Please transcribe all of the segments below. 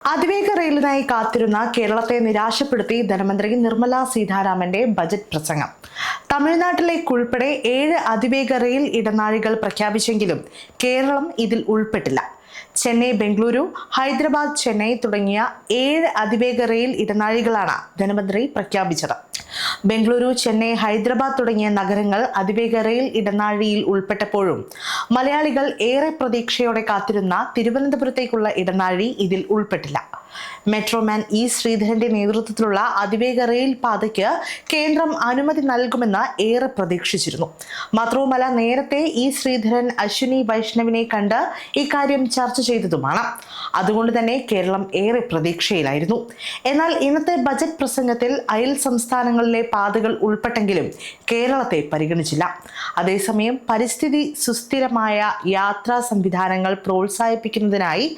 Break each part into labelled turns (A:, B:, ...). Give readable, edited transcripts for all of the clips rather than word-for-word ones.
A: അതിവേഗ റെയിലിനായി കാത്തിരുന്ന കേരളത്തെ നിരാശപ്പെടുത്തി ധനമന്ത്രി നിർമ്മല സീതാരാമന്റെ ബജറ്റ് പ്രസംഗം. തമിഴ്നാട്ടിലേക്കുൾപ്പെടെ 7 അതിവേഗ റെയിൽ ഇടനാഴികൾ പ്രഖ്യാപിച്ചെങ്കിലും കേരളം ഇതിൽ ഉൾപ്പെട്ടില്ല. ചെന്നൈ, ബംഗളൂരു, ഹൈദരാബാദ്, ചെന്നൈ തുടങ്ങിയ 7 അതിവേഗ റെയിൽ ഇടനാഴികളാണ് ധനമന്ത്രി പ്രഖ്യാപിച്ചത്. ബംഗളൂരു, ചെന്നൈ, ഹൈദരാബാദ് തുടങ്ങിയ നഗരങ്ങൾ അതിവേഗ റെയിൽ ഇടനാഴിയിൽ ഉൾപ്പെട്ടപ്പോഴും മലയാളികൾ ഏറെ പ്രതീക്ഷയോടെ കാത്തിരുന്ന തിരുവനന്തപുരത്തേക്കുള്ള ഇടനാഴി ഇതിൽ ഉൾപ്പെട്ടില്ല. മെട്രോമാൻ ഇ ശ്രീധരന്റെ നേതൃത്വത്തിലുള്ള അതിവേഗ റെയിൽ പാതയ്ക്ക് കേന്ദ്രം അനുമതി നൽകുമെന്ന് ഏറെ പ്രതീക്ഷിച്ചിരുന്നു. മാത്രവുമല്ല, നേരത്തെ ഇ ശ്രീധരൻ അശ്വിനി വൈഷ്ണവിനെ കണ്ട് ഇക്കാര്യം ചർച്ച ചെയ്തതുമാണ്. അതുകൊണ്ട് തന്നെ കേരളം ഏറെ പ്രതീക്ഷയിലായിരുന്നു. എന്നാൽ ഇന്നത്തെ ബജറ്റ് പ്രസംഗത്തിൽ അയൽ സംസ്ഥാനങ്ങളിലെ പാതകൾ ഉൾപ്പെട്ടെങ്കിലും കേരളത്തെ പരിഗണിച്ചില്ല. അതേസമയം പരിസ്ഥിതി സുസ്ഥിരമായ യാത്രാ സംവിധാനങ്ങൾ പ്രോത്സാഹിപ്പിക്കുന്നതിനായി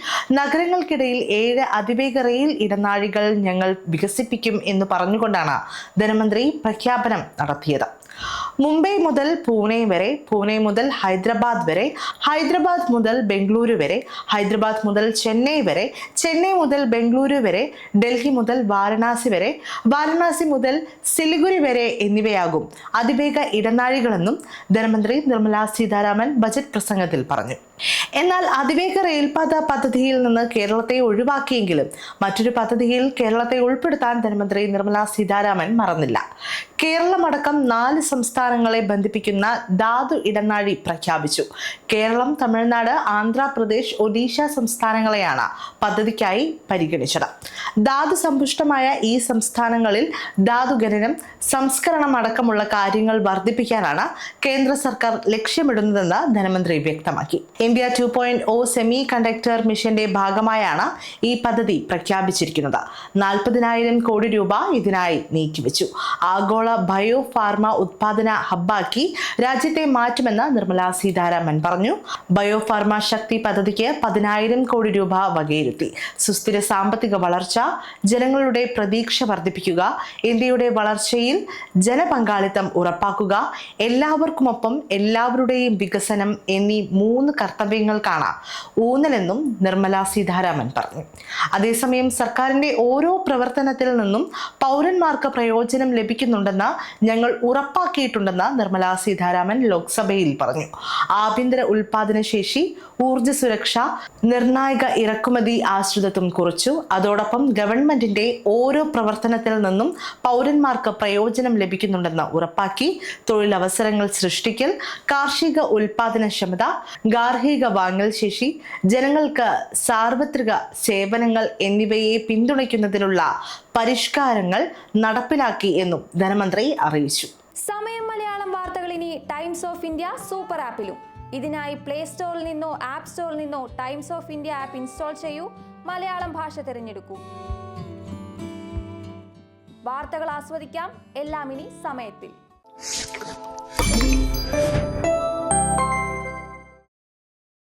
A: നഗരങ്ങൾക്കിടയിൽ 7 അതിവേഗ റെയിൽ ഇടനാഴികൾ ഞങ്ങൾ വികസിപ്പിക്കും എന്ന് പറഞ്ഞുകൊണ്ടാണ് ധനമന്ത്രി പ്രഖ്യാപനം നടത്തിയത്. മുംബൈ മുതൽ പൂനെ വരെ, പൂനെ മുതൽ ഹൈദരാബാദ് വരെ, ഹൈദരാബാദ് മുതൽ ബംഗളൂരു വരെ, ഹൈദരാബാദ് മുതൽ ചെന്നൈ വരെ, ചെന്നൈ മുതൽ ബംഗളൂരു വരെ, ഡൽഹി മുതൽ വാരണാസി വരെ, വാരണാസി മുതൽ സിലിഗുരി വരെ എന്നിവയാകും അതിവേഗ ഇടനാഴികളെന്നും ധനമന്ത്രി നിർമ്മല സീതാരാമൻ ബജറ്റ് പ്രസംഗത്തിൽ പറഞ്ഞു. എന്നാൽ അതിവേഗ റെയിൽപാത പദ്ധതിയിൽ നിന്ന് കേരളത്തെ ഒഴിവാക്കിയെങ്കിലും മറ്റൊരു പദ്ധതിയിൽ കേരളത്തെ ഉൾപ്പെടുത്താൻ ധനമന്ത്രി നിർമ്മല സീതാരാമൻ മറന്നില്ല. കേരളമടക്കം 4 സംസ്ഥാനങ്ങളെ ബന്ധിപ്പിക്കുന്ന ധാതു ഇടനാഴി പ്രഖ്യാപിച്ചു. കേരളം, തമിഴ്നാട്, ആന്ധ്രാപ്രദേശ്, ഒഡീഷ സംസ്ഥാനങ്ങളെയാണ് പദ്ധതിക്കായി പരിഗണിച്ചത്. ധാതു സമ്പുഷ്ടമായ ഈ സംസ്ഥാനങ്ങളിൽ ധാതു ഖനനം, സംസ്കരണം അടക്കമുള്ള കാര്യങ്ങൾ വർദ്ധിപ്പിക്കാനാണ് കേന്ദ്ര സർക്കാർ ലക്ഷ്യമിടുന്നതെന്ന് ധനമന്ത്രി വ്യക്തമാക്കി. ഇന്ത്യ 2.0 സെമി കണ്ടക്ടർ മിഷന്റെ ഭാഗമായാണ് ഈ പദ്ധതി പ്രഖ്യാപിച്ചിരിക്കുന്നത്. 40,000 കോടി രൂപ ഇതിനായി നീക്കിവെച്ചു. ആഗോള ബയോ ഫാർമ ഉത്പാദന ഹബ്ബാക്കി രാജ്യത്തെ മാറ്റുമെന്ന് നിർമ്മല സീതാരാമൻ പറഞ്ഞു. ബയോ ഫാർമ ശക്തി പദ്ധതിക്ക് 10,000 കോടി രൂപ വകയിരുത്തി. സുസ്ഥിര സാമ്പത്തിക വളർച്ച, ജനങ്ങളുടെ പ്രതീക്ഷ വർദ്ധിപ്പിക്കുക, ഇന്ത്യയുടെ വളർച്ചയിൽ ജനപങ്കാളിത്തം ഉറപ്പാക്കുക, എല്ലാവർക്കുമൊപ്പം എല്ലാവരുടെയും വികസനം എന്നീ 3 കർത്തവ്യങ്ങൾക്കാണ് ഊന്നലെന്നും നിർമ്മല സീതാരാമൻ പറഞ്ഞു. അതേസമയം സർക്കാരിന്റെ ഓരോ പ്രവർത്തനത്തിൽ നിന്നും പൗരന്മാർക്ക് പ്രയോജനം ലഭിക്കുന്നുണ്ടെന്ന് ഞങ്ങൾ ഉറപ്പാക്കിയിട്ടുണ്ടെന്ന് നിർമ്മല സീതാരാമൻ ലോക്സഭയിൽ പറഞ്ഞു. ആഭ്യന്തര ഉൽപാദന ശേഷി, ഊർജ്ജ സുരക്ഷ, നിർണായക ഇറക്കുമതി ആശ്രിതത്വം കുറച്ചു. അതോടൊപ്പം ഗവൺമെന്റിന്റെ ഓരോ പ്രവർത്തനത്തിൽ നിന്നും പൗരന്മാർക്ക് പ്രയോജനം ലഭിക്കുന്നുണ്ടെന്ന് ഉറപ്പാക്കി. തൊഴിലവസരങ്ങൾ സൃഷ്ടിക്കൽ, കാർഷിക ഉൽപാദനക്ഷമത, ഗാർഹിക വാങ്ങൽ ശേഷി, ജനങ്ങൾക്ക് സാർവത്രിക സേവനങ്ങൾ എന്നിവയെ പിന്തുണയ്ക്കുന്നതിനുള്ള പരിഷ്കാരങ്ങൾ നടപ്പിലാക്കി എന്നും ധനമന്ത്രി അറിയിച്ചു.
B: സമയം മലയാളം വാർത്തകൾ ഇനി ടൈംസ് ഓഫ് ഇന്ത്യ സൂപ്പർ ആപ്പിലും. ഇതിനായി പ്ലേ സ്റ്റോറിൽ നിന്നോ ആപ്പ് സ്റ്റോറിൽ നിന്നോ times of India app install ചെയ്യൂ. മലയാളം ഭാഷ തിരഞ്ഞെടുക്കൂ. വാർത്തകൾ ആസ്വദിക്കാം. എല്ലാം ഇനി സമയത്തിൽ.